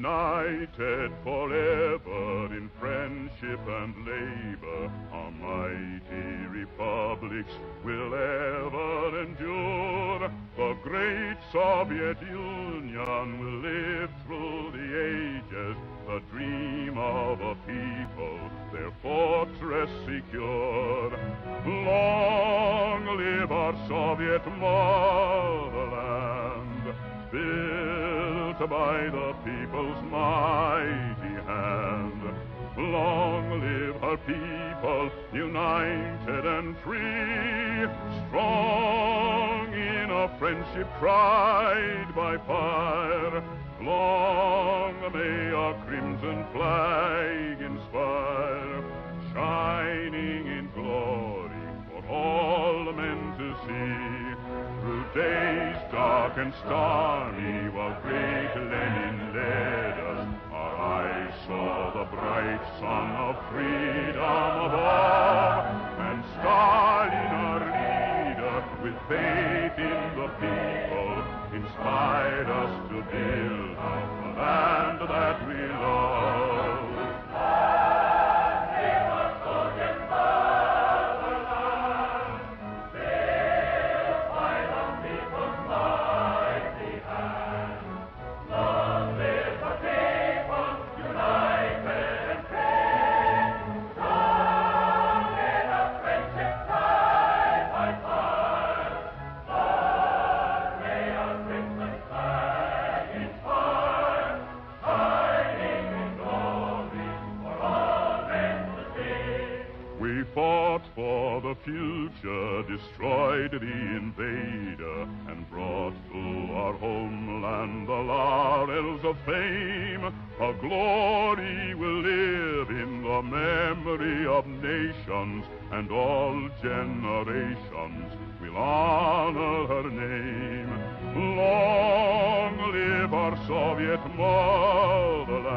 united forever in friendship and labor, our mighty republics will ever endure. The great Soviet Union will live through the ages, the dream of a people, their fortress secure. Long live our Soviet motherland, built by the people's mighty hand. Long live her people, united and free, strong in a friendship tried by fire. Long may our crimson flag inspire, shining in glory for all men to see. Through days dark and stormy, while great Lenin led us, our eyes saw the bright sun of freedom above, and Stalin, our leader, with faith in the people, inspired us to build the land that we love. For the future, destroyed the invader, and brought to our homeland the laurels of fame. Her glory will live in the memory of nations, and all generations will honor her name. Long live our Soviet motherland,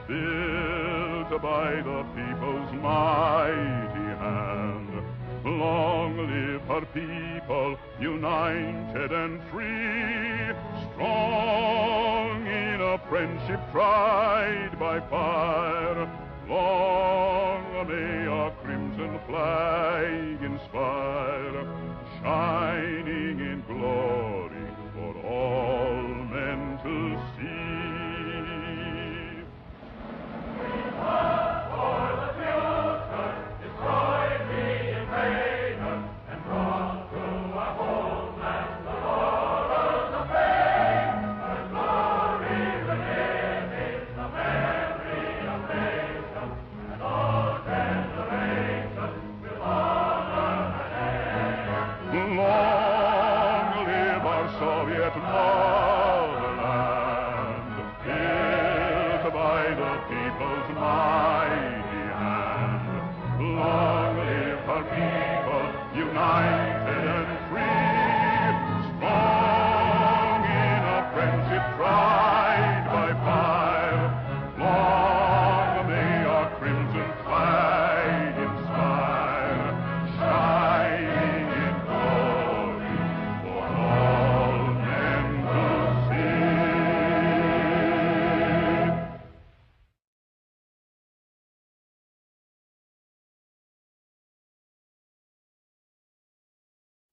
built by the people's mighty hand. Long live her people, united and free, strong in a friendship tried by fire. Long may our crimson flag inspire, shining in glory for all men to see.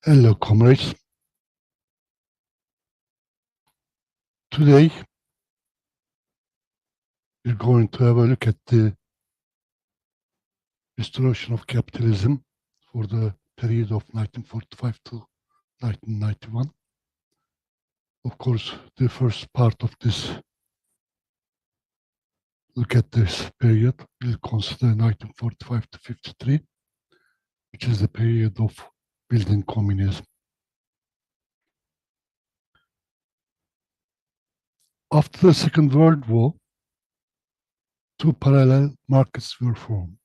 Hello, comrades. Today, we're going to have a look at the restoration of capitalism for the period of 1945 to 1991. Of course, the first part of this look at this period will consider 1945 to 53, which is the period of building communism. After the Second World War, two parallel markets were formed.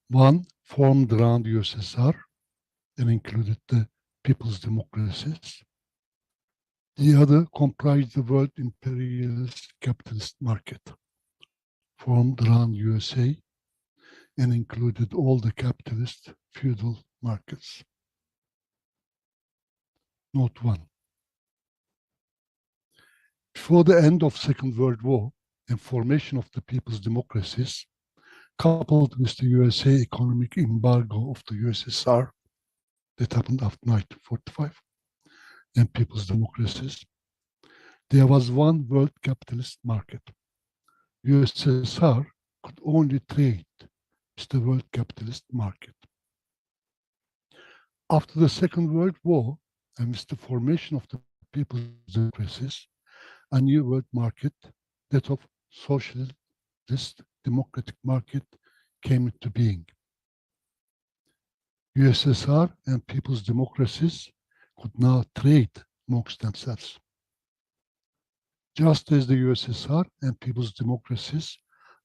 One formed around USSR and included the people's democracies. The other comprised the world imperialist capitalist market, formed around USA and included all the capitalist feudal markets. Note 1. Before the end of Second World War and formation of the people's democracies, coupled with the USA economic embargo of the USSR that happened after 1945 and people's democracies, there was one world capitalist market. USSR could only trade with the world capitalist market. After the Second World War and with the formation of the people's democracies, a new world market, that of socialist democratic market, came into being. USSR and people's democracies could now trade amongst themselves. Just as the USSR and people's democracies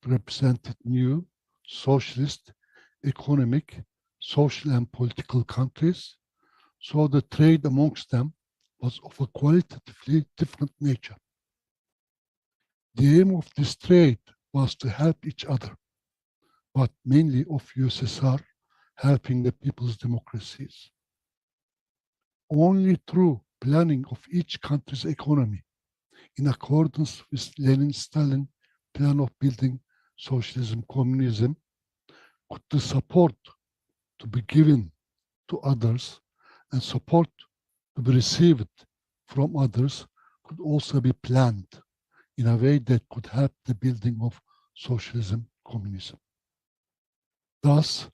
represented new socialist, economic, social and political countries, so the trade amongst them was of a qualitatively different nature. The aim of this trade was to help each other, but mainly of USSR helping the people's democracies. Only through planning of each country's economy in accordance with Lenin-Stalin plan of building socialism, communism, could the support to be given to others and support to be received from others could also be planned in a way that could help the building of socialism, communism. Thus,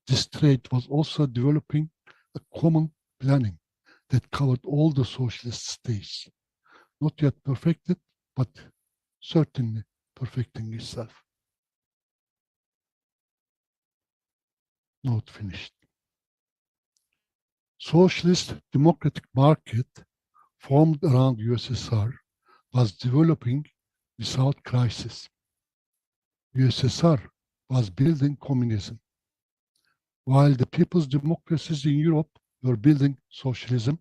this trade was also developing a common planning that covered all the socialist states, not yet perfected, but certainly perfecting itself. Not finished. Socialist democratic market formed around USSR was developing without crisis. USSR was building communism, while the people's democracies in Europe were building socialism,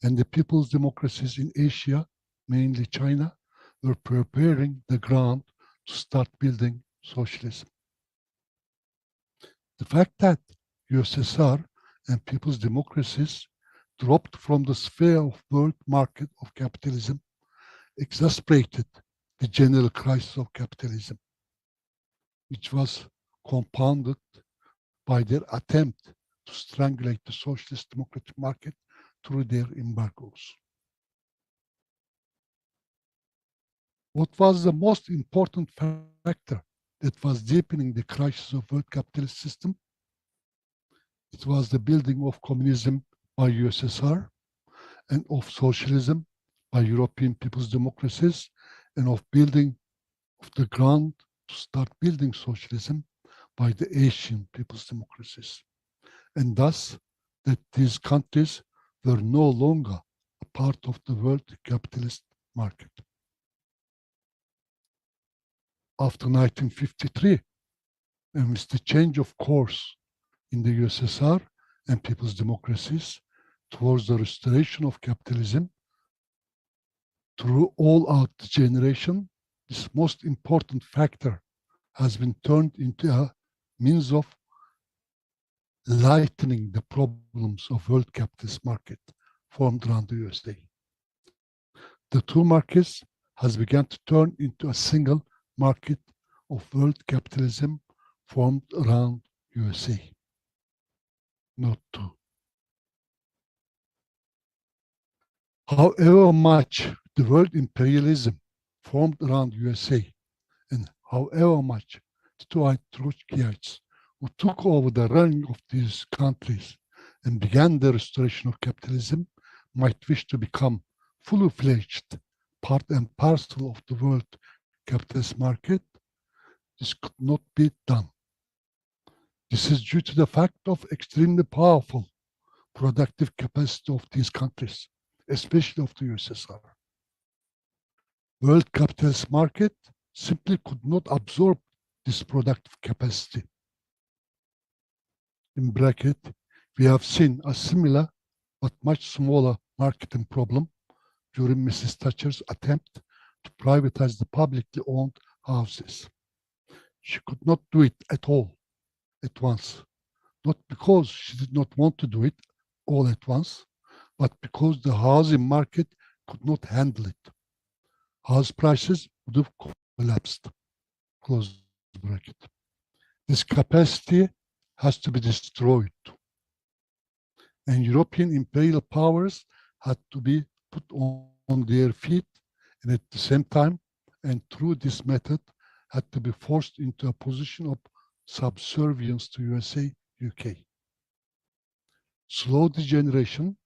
and the people's democracies in Asia, mainly China, were preparing the ground to start building socialism. The fact that USSR and people's democracies dropped from the sphere of world market of capitalism exacerbated the general crisis of capitalism, which was compounded by their attempt to strangulate the socialist democratic market through their embargoes. What was the most important factor that was deepening the crisis of world capitalist system? It was the building of communism by USSR and of socialism by European people's democracies and of building of the ground to start building socialism by the Asian people's democracies. And thus, that these countries were no longer a part of the world capitalist market. After 1953, and with the change of course in the USSR and people's democracies towards the restoration of capitalism through all-out generation, this most important factor has been turned into a means of lightening the problems of world capitalist market formed around the USA. The two markets has begun to turn into a single market of world capitalism formed around USA. Not two. However much the world imperialism formed around USA and however much the two Trotskyites who took over the running of these countries and began the restoration of capitalism might wish to become fully fledged part and parcel of the world capitalist market, this could not be done. This is due to the fact of extremely powerful productive capacity of these countries, especially of the USSR. World capitalist market simply could not absorb this productive capacity. In bracket, we have seen a similar but much smaller marketing problem during Mrs. Thatcher's attempt to privatize the publicly owned houses. She could not do it at all at once, not because she did not want to do it all at once, but because the housing market could not handle it. house prices would have collapsed. Close bracket. This capacity has to be destroyed. And European imperial powers had to be put on their feet, and at the same time, and through this method, had to be forced into a position of subservience to USA, UK. Slow degeneration,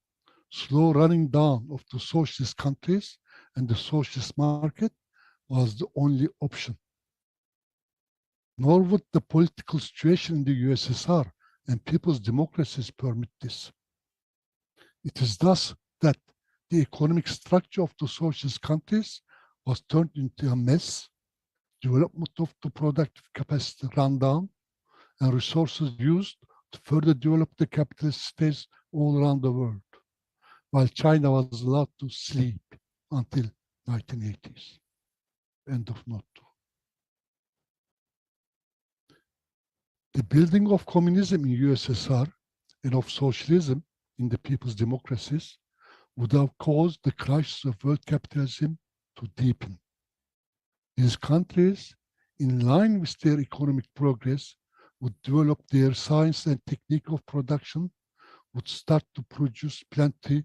slow running down of the socialist countries and the socialist market was the only option. Nor would the political situation in the USSR and people's democracies permit this. It is thus that the economic structure of the socialist countries was turned into a mess, development of the productive capacity run down, and resources used to further develop the capitalist states all around the world, while China was allowed to sleep until 1980s. End of note 2. The building of communism in USSR and of socialism in the people's democracies would have caused the crisis of world capitalism to deepen. These countries, in line with their economic progress, would develop their science and technique of production, would start to produce plenty,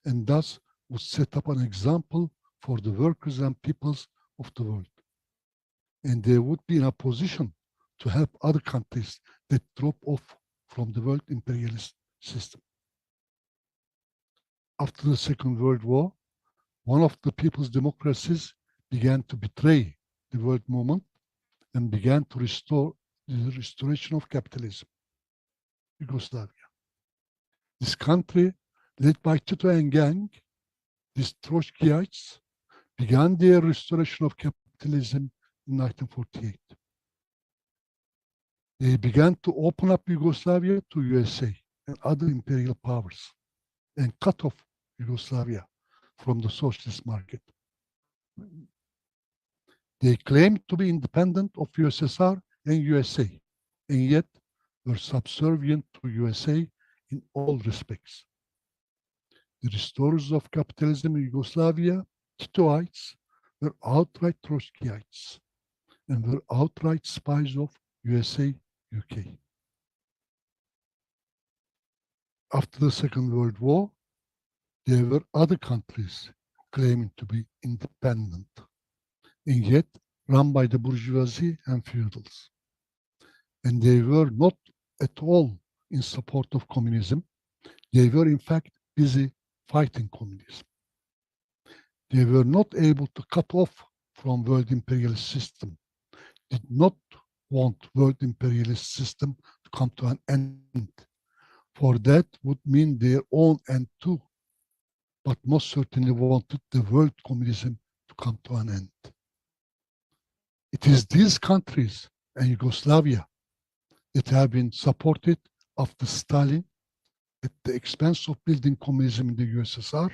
and thus would set up an example for the workers and peoples of the world. And they would be in a position to help other countries that drop off from the world imperialist system. After the Second World War, one of the people's democracies began to betray the world movement and began to restore the restoration of capitalism, Yugoslavia. This country, led by Tito and gang, these Trotskyites, began their restoration of capitalism in 1948. They began to open up Yugoslavia to USA and other imperial powers and cut off Yugoslavia from the socialist market. They claimed to be independent of USSR and USA, and yet were subservient to USA in all respects. The restorers of capitalism in Yugoslavia, Titoites, were outright Trotskyites and were outright spies of USA, UK. After the Second World War, there were other countries claiming to be independent, and yet run by the bourgeoisie and feudals. And they were not at all in support of communism. They were in fact busy fighting communism. They were not able to cut off from world imperialist system, did not want world imperialist system to come to an end. For that would mean their own end too, but most certainly wanted the world communism to come to an end. It is these countries and Yugoslavia that have been supported after Stalin at the expense of building communism in the USSR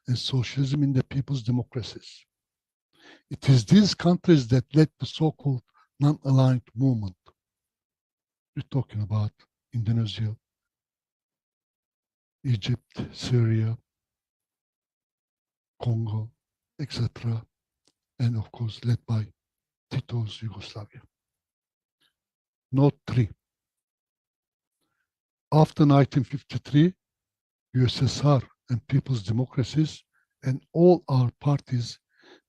and socialism in the people's democracies. It is these countries that led the so-called non-aligned movement. We're talking about Indonesia, Egypt, Syria, Congo, etc., and of course led by Tito's Yugoslavia. Note 3. After 1953, USSR and people's democracies and all our parties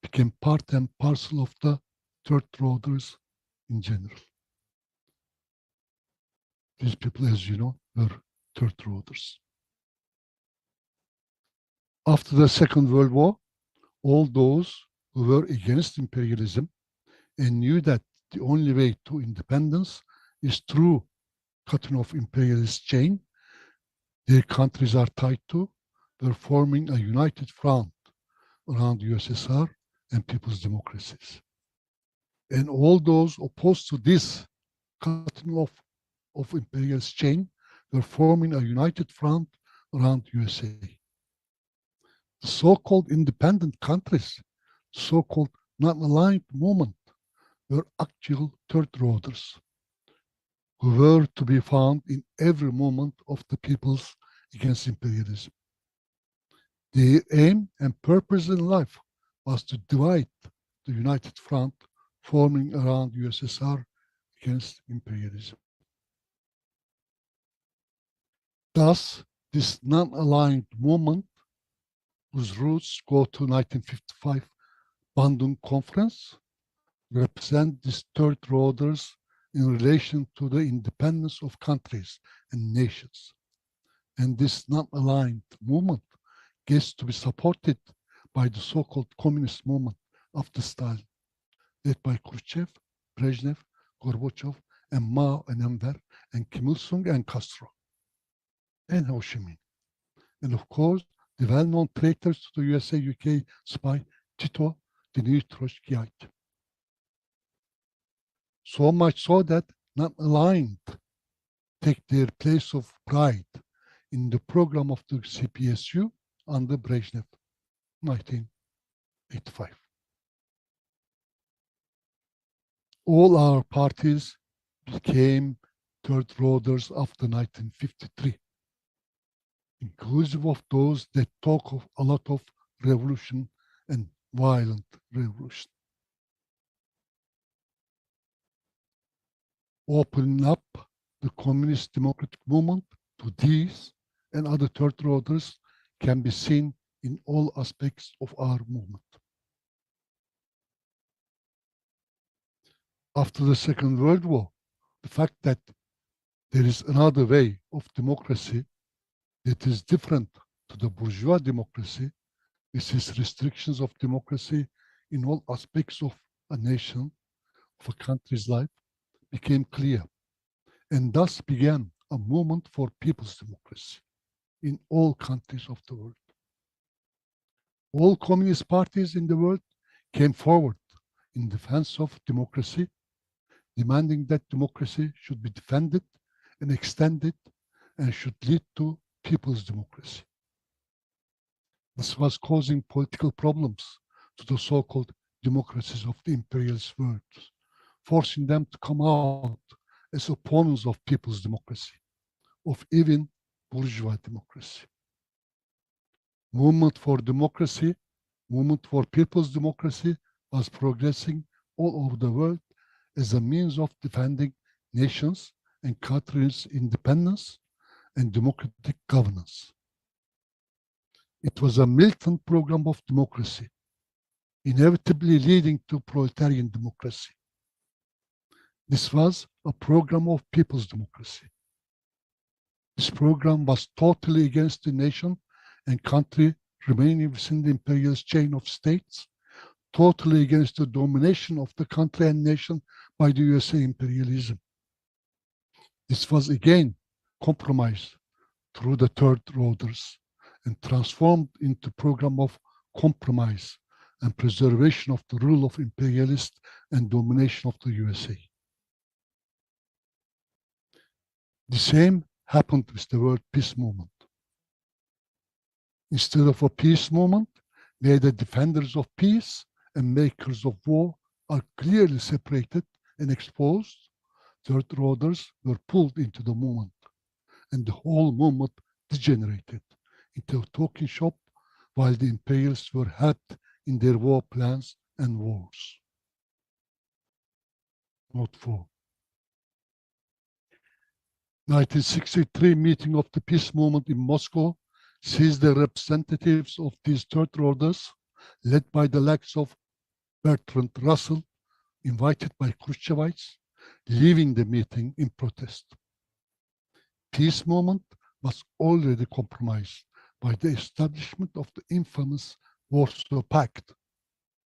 became part and parcel of the third roaders in general. These people, as you know, were third roaders. After the Second World War, all those who were against imperialism and knew that the only way to independence is through cutting off imperialist chain their countries are tied to, were forming a united front around USSR and people's democracies. And all those opposed to this cutting off of imperialist chain were forming a united front around USA. The so-called independent countries, so-called non-aligned movement, were actual third roaders who were to be found in every movement of the peoples against imperialism. Their aim and purpose in life was to divide the United Front forming around USSR against imperialism. Thus, this non-aligned movement, whose roots go to 1955 Bandung Conference, represent these third orders in relation to the independence of countries and nations. And this non-aligned movement gets to be supported by the so-called communist movement after Stalin, led by Khrushchev, Brezhnev, Gorbachev, and Mao and Enver, and Kim Il-sung and Castro, and Ho Chi Minh. And of course, the well-known traitors to the USA-UK spy, Tito, Dmitry Trotskyite. So much so that non-aligned take their place of pride in the program of the CPSU under Brezhnev, 1985. All our parties became third orders after 1953, inclusive of those that talk of a lot of revolution and violent revolution. Opening up the communist democratic movement to these and other third orders can be seen in all aspects of our movement. After the Second World War, the fact that there is another way of democracy that is different to the bourgeois democracy, this is restrictions of democracy in all aspects of a nation, of a country's life, became clear, and thus began a movement for people's democracy in all countries of the world. All communist parties in the world came forward in defense of democracy, demanding that democracy should be defended and extended and should lead to people's democracy. This was causing political problems to the so-called democracies of the imperialist world, forcing them to come out as opponents of people's democracy, of even bourgeois democracy. Movement for democracy, movement for people's democracy was progressing all over the world as a means of defending nations and countries' independence and democratic governance. It was a militant program of democracy, inevitably leading to proletarian democracy. This was a program of people's democracy. This program was totally against the nation and country remaining within the imperialist chain of states, totally against the domination of the country and nation by the USA imperialism. This was again compromised through the third orders and transformed into a program of compromise and preservation of the rule of imperialist and domination of the USA. The same happened with the world peace movement. Instead of a peace movement, where the defenders of peace and makers of war are clearly separated and exposed, third orders were pulled into the movement, and the whole movement degenerated into a talking shop while the imperialists were helped in their war plans and wars. Note 4. 1963 meeting of the peace movement in Moscow sees the representatives of these third orders, led by the likes of Bertrand Russell, invited by Khrushchevites, leaving the meeting in protest. Peace movement was already compromised by the establishment of the infamous Warsaw Pact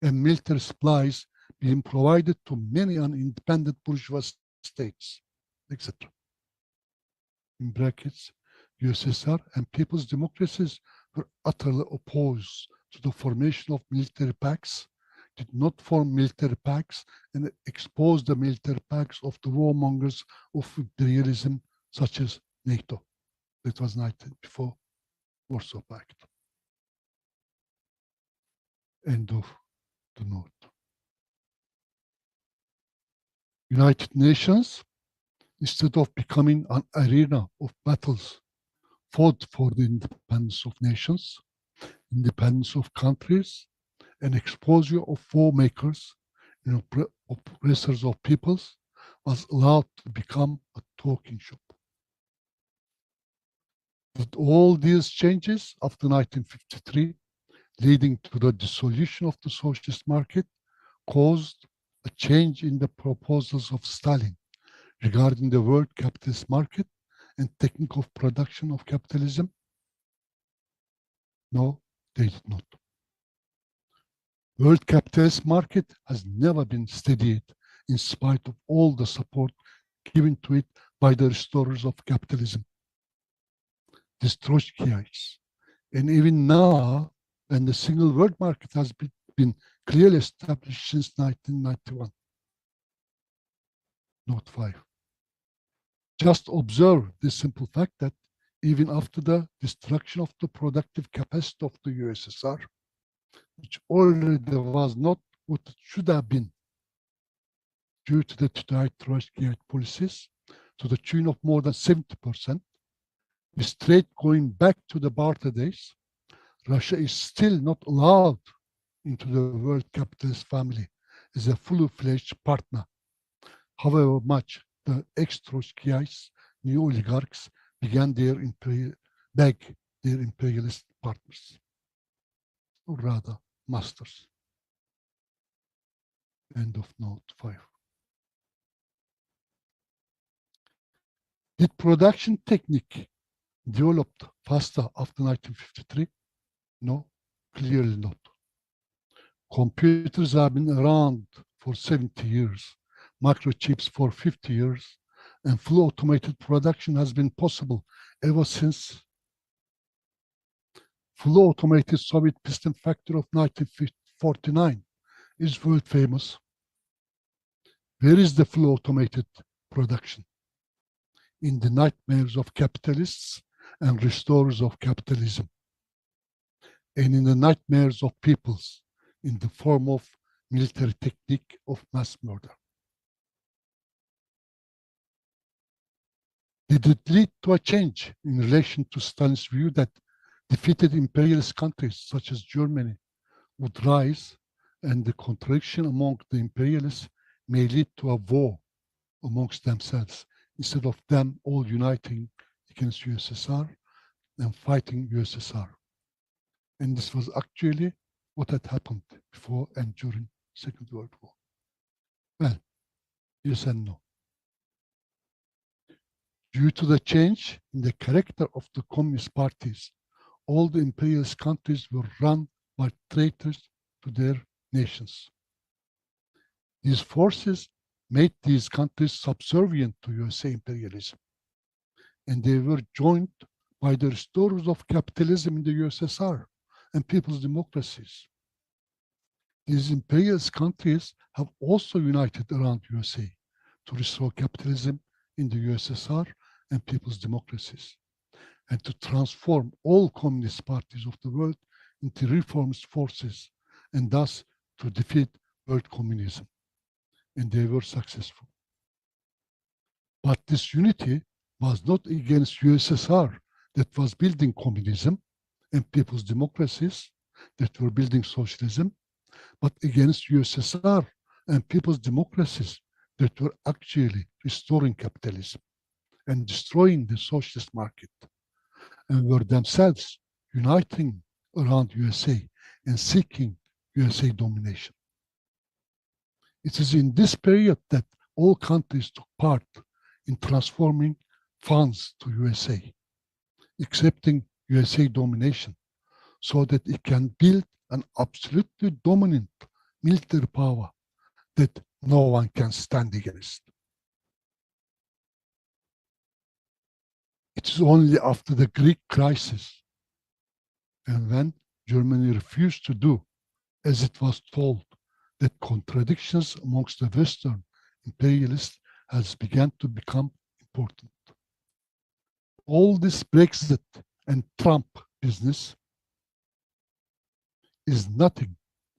and military supplies being provided to many independent bourgeois states, etc. In brackets, USSR and people's democracies were utterly opposed to the formation of military pacts, did not form military pacts, and exposed the military pacts of the warmongers of imperialism, such as NATO. That was 1994 Warsaw Pact. End of the note. United Nations, instead of becoming an arena of battles, fought for the independence of nations, independence of countries, and exposure of war makers and oppressors of peoples was allowed to become a talking shop. With all these changes after 1953, leading to the dissolution of the socialist market, caused a change in the proposals of Stalin regarding the world capitalist market and technique of production of capitalism? No, they did not. World capitalist market has never been studied in spite of all the support given to it by the restorers of capitalism, the Trotskyites. And even now, when the single world market has been clearly established since 1991. Note 5. Just observe this simple fact that even after the destruction of the productive capacity of the USSR, which already was not what it should have been due to the Trotskyite policies, to the tune of more than 70%, straight going back to the barter days, Russia is still not allowed into the world capitalist family as a fully-fledged partner, however much the ex-Trotskyites, new oligarchs, began beg their imperialist partners, or rather masters. End of note 5. Did production technique developed faster after 1953? No, clearly not. Computers have been around for 70 years, microchips for 50 years, and fully automated production has been possible ever since. Fully automated Soviet piston factory of 1949 is world famous. Where is the fully automated production? In the nightmares of capitalists and restorers of capitalism, and in the nightmares of peoples in the form of military technique of mass murder. Did it lead to a change in relation to Stalin's view that defeated imperialist countries such as Germany would rise, and the contradiction among the imperialists may lead to a war amongst themselves instead of them all uniting against USSR and fighting USSR? And this was actually what had happened before and during Second World War. Well, yes and no. Due to the change in the character of the communist parties, all the imperialist countries were run by traitors to their nations. These forces made these countries subservient to USA imperialism, and they were joined by the restorers of capitalism in the USSR and people's democracies. These imperialist countries have also united around USA to restore capitalism in the USSR and people's democracies, and to transform all communist parties of the world into reformist forces, and thus to defeat world communism. And they were successful. But this unity was not against USSR that was building communism and people's democracies that were building socialism, but against USSR and people's democracies that were actually restoring capitalism and destroying the socialist market, and were themselves uniting around USA and seeking USA domination. It is in this period that all countries took part in transforming funds to USA, accepting USA domination so that it can build an absolutely dominant military power that no one can stand against. It is only after the Greek crisis and when Germany refused to do as it was told that contradictions amongst the Western imperialists has begun to become important. All this Brexit and Trump business is nothing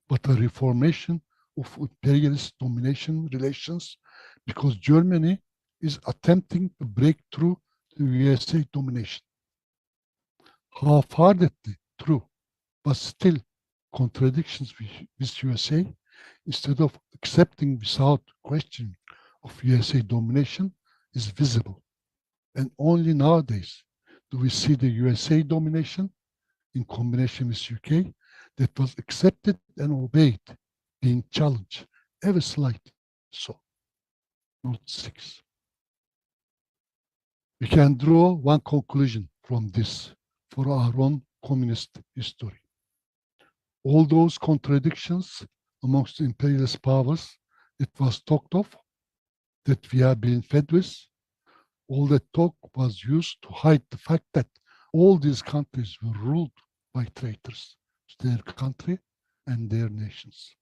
but a reformation of imperialist domination relations, because Germany is attempting to break through the USA domination. Half-heartedly true, but still contradictions with USA, instead of accepting without question of USA domination, is visible. And only nowadays do we see the USA domination in combination with UK that was accepted and obeyed, being challenged ever slightly so. Note 6. We can draw one conclusion from this for our own communist history. All those contradictions amongst the imperialist powers that was talked of, that we have been fed with, all that talk was used to hide the fact that all these countries were ruled by traitors to their country and their nations,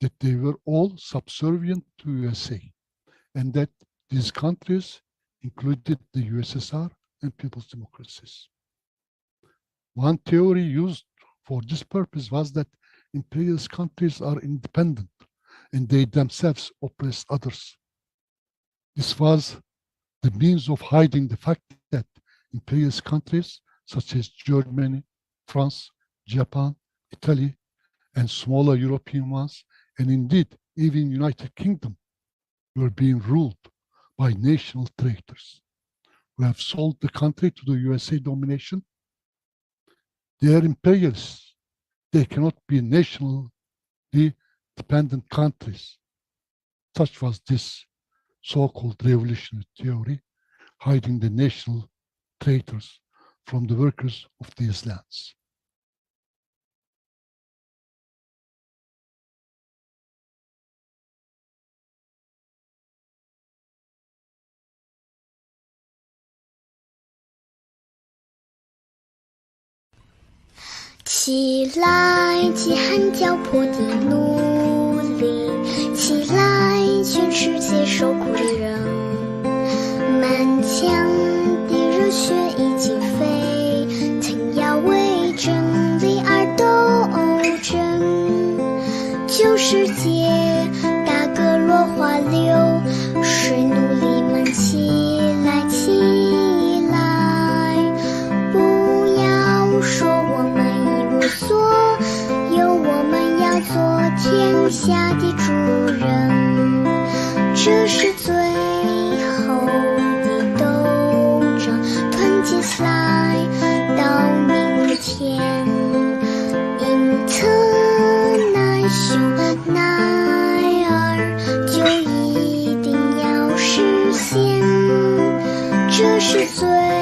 that they were all subservient to USA, and that these countries included the USSR and people's democracies. One theory used for this purpose was that imperialist countries are independent and they themselves oppress others. This was the means of hiding the fact that imperialist countries such as Germany, France, Japan, Italy, and smaller European ones, and indeed even United Kingdom, were being ruled by national traitors who have sold the country to the USA domination. They are imperialists. They cannot be nationally dependent countries. Such was this so-called revolutionary theory, hiding the national traitors from the workers of these lands.起来，饥寒交迫的奴隶！起来，全世界受苦的人！满腔的热血已经沸腾，要为真理而斗争。旧世界大河落花流水，奴隶们起来，起来！不要说我们所有，我们要做天下的主人，这是最后的斗争，团结起来到明天。international 就一定要实现，这是最